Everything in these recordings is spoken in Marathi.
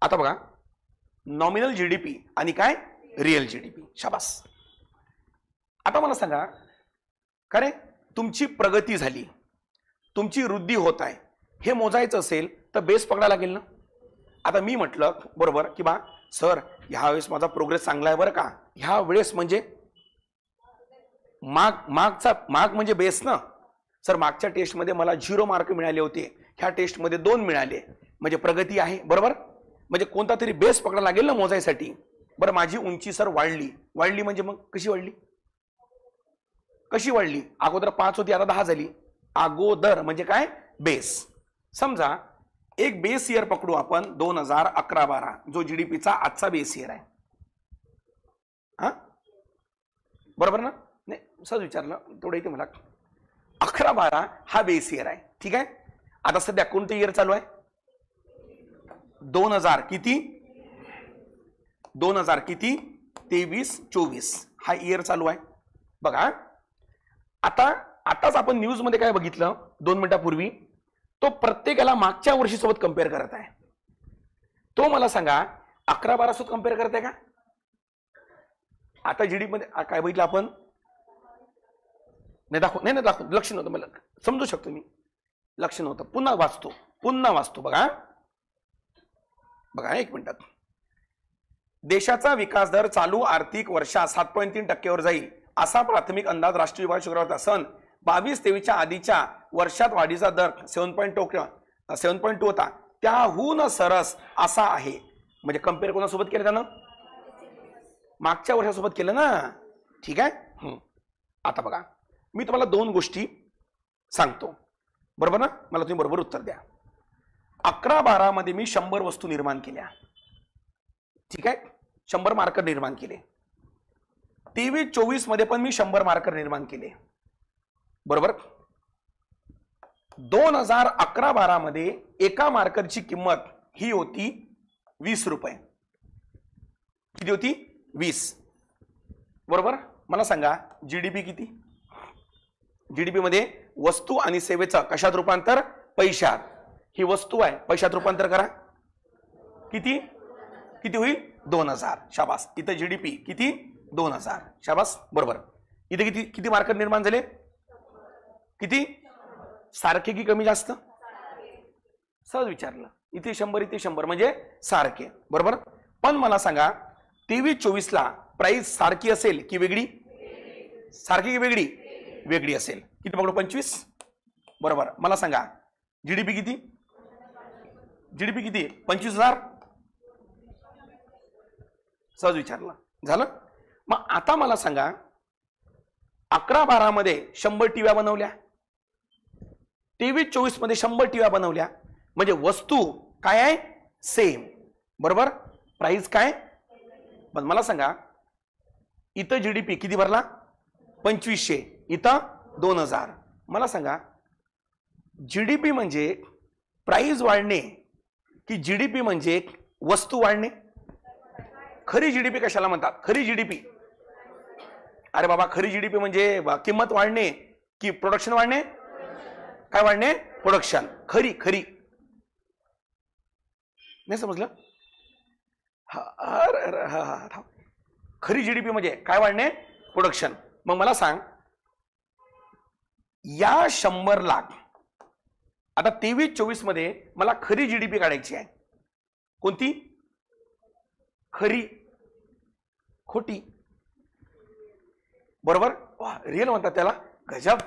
आता बघा, नॉमिनल जीडीपी आणि काय रिअल जीडीपी. शाबास. आता मला सांगा, का रे तुमची प्रगती झाली, तुमची वृद्धी होत आहे, हे मोजायचं असेल तर बेस पकडायला लागेल ना. आता मी म्हटलं बरोबर की बा सर ह्या वेळेस माझा प्रोग्रेस चांगला आहे बरं का. ह्या वेळेस म्हणजे माग म्हणजे बेस ना. सर मागच्या टेस्टमध्ये मला 0 मार्क मिळाले होते, ह्या टेस्टमध्ये 2 मिळाले, म्हणजे प्रगती आहे बरोबर. म्हणजे कोणता तरी बेस पकडायला लागेल ना मोजायसाठी. बरं माझी उंची सर वाढली म्हणजे मग कशी वाढली? अगोदर 5 होती आता 10 झाली. अगोदर म्हणजे काय बेस. समजा एक बेस इयर पकडू आपण 2011-12, जो जीडीपीचा आजचा बेस इयर आहे. हा बरोबर ना. नाही सहज विचारलं तेवढं इथे मला. 11-12 हा बेस इयर आहे. ठीक आहे. आता सध्या कोणतं इयर चालू आहे? 2000 किती 23-24 हा इयर चालू आहे. बघा आताच आपण न्यूज मध्ये काय बघितलं 2 मिनिटापूर्वी, तो प्रत्येकाला मागच्या वर्षी सोबत कंपेअर करत आहे. तो मला सांगा 11-12 सोबत कंपेअर करत आहे का? आता जीडीपी मध्ये काय बघितलं आपण? नाही दाखव लक्ष नव्हतं मला, समजू शकतो मी, लक्ष नव्हतं. पुन्हा वाचतो. बघा एक मिनिटात. देशाचा विकास दर चालू आर्थिक वर्षात 7.3% जाईल असा प्राथमिक अंदाज राष्ट्रीय विकास शुक्रवारचा. सन 22-23च्या आधीच्या वर्षात वाढीचा दर 7.2 होता, त्याहून सरस असा आहे. म्हणजे कंपेअर कोणासोबत केलं त्यानं? मागच्या वर्षासोबत केलं ना. ठीक आहे. आता बघा मी तुम्हाला 2 गोष्टी सांगतो बरोबर ना, मला तुम्ही बरोबर उत्तर द्या. 11-12 मध्ये मी 100 वस्तू निर्माण केल्या. ठीक आहे, 100 मार्कर निर्माण केले. 23-24 मध्ये पण मी 100 मार्कर निर्माण केले बरोबर. 2011-12 मध्ये एका मार्करची किंमत ही होती 20 रुपये. किती होती? 20 बरोबर. मला सांगा जीडीपी किती? जीडीपी मध्ये वस्तू आणि सेवेचं कशात रूपांतर? पैशात. ही वस्तू आहे, पैशात रूपांतर करा. किती होईल? 2000. शाबास. इथं जीडीपी किती? 2000. शाबास बरोबर. इथे किती मार्कर निर्माण झाले? किती? सारखे की कमी जास्त? सहज विचारलं. इथे 100 इथे 100 म्हणजे सारखे बरोबर. पण मला सांगा 23-24 ला प्राइस सारखी असेल की वेगळी? सारखी की वेगळी? वेगळी असेल. किती पकडू? 25 बरोबर. मला सांगा जीडीपी किती? 25,000. सहज विचारलं. झालं. मग आता मला सांगा 11-12 मध्ये 100 टीव्या बनवल्या, 23-24 मध्ये 100 टीव्या बनवल्या, म्हणजे वस्तू काय आहे? सेम बरोबर. प्राइस काय? पण मला सांगा इथं जीडीपी किती भरला? 2500, इथं 2000. मला सांगा जीडीपी म्हणजे प्राइस वाढणे की जीडीपी म्हणजे वस्तू वाढणे? खरी जीडीपी कशाला म्हणतात? खरी जीडीपी, अरे बाबा खरी जीडीपी म्हणजे किंमत वाढणे की प्रोडक्शन वाढणे? काय वाढणे? प्रोडक्शन. खरी नाही समजलं? खरी जीडीपी म्हणजे काय वाढणे? प्रोडक्शन. मग मला सांग या 100 लाख आता 23-24 मध्ये मला खरी जीडीपी काढायची आहे. कोणती? खरी, खोटी बरोबर. रिअल म्हणतात त्याला. गजब.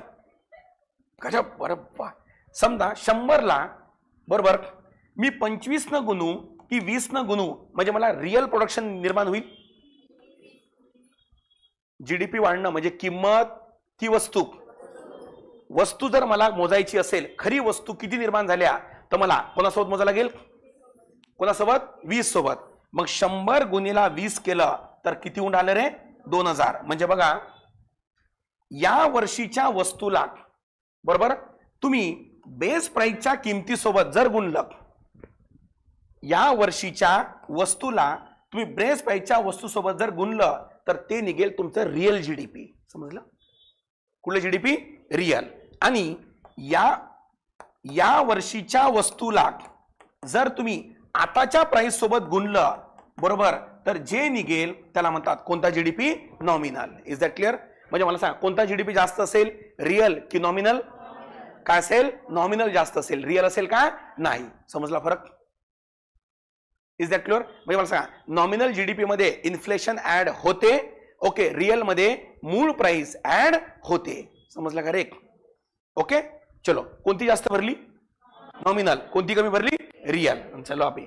बरोबर. समजा 100 ला बरोबर मी 25 न गुणू की 20 न गुणू म्हणजे मला रिअल प्रोडक्शन निर्माण होईल. जीडीपी वाढणं म्हणजे किंमत की वस्तू जर मला मोजायची असेल, खरी वस्तू किती निर्माण झाल्या तर मला कोणासोबत मोजायला लागेल? कोणासोबत? 20 सोबत. मग 100 गुणिला 20 केलं तर किती होऊन राहिलं रे? 2000. म्हणजे बघा या वर्षीच्या वस्तूला बरोबर तुम्ही बेस प्राइसच्या किमतीसोबत जर गुणलं, या वर्षीच्या वस्तूला तुम्ही बेस प्राइसच्या वस्तूसोबत जर गुणलं तर ते निघेल तुमचं रिअल जीडीपी. समजलं? कुठलं जीडीपी? रिअल. आणि या वर्षीच्या वस्तूला जर तुम्ही आताच्या प्राइस सोबत गुणलं बरोबर तर जे निघेल त्याला म्हणतात कोणता GDP nominal. Is that clear? म्हणजे मला सांग कोणता जीडीपी जास्त असेल, रिअल की नॉमिनल? काय असेल? नॉमिनल जास्त असेल, रिअल असेल का नाही. समजला फरक? Is that clear? म्हणजे मला सांगा नॉमिनल जीडीपी मध्ये इन्फ्लेशन ऍड होते, ओके, रिअल मध्ये मूळ प्राइस ऍड होते. समजला का रे? ओके चलो, कोणती जास्त भरली? नॉमिनल. कोणती कमी भरली? रिअल. चलो अभी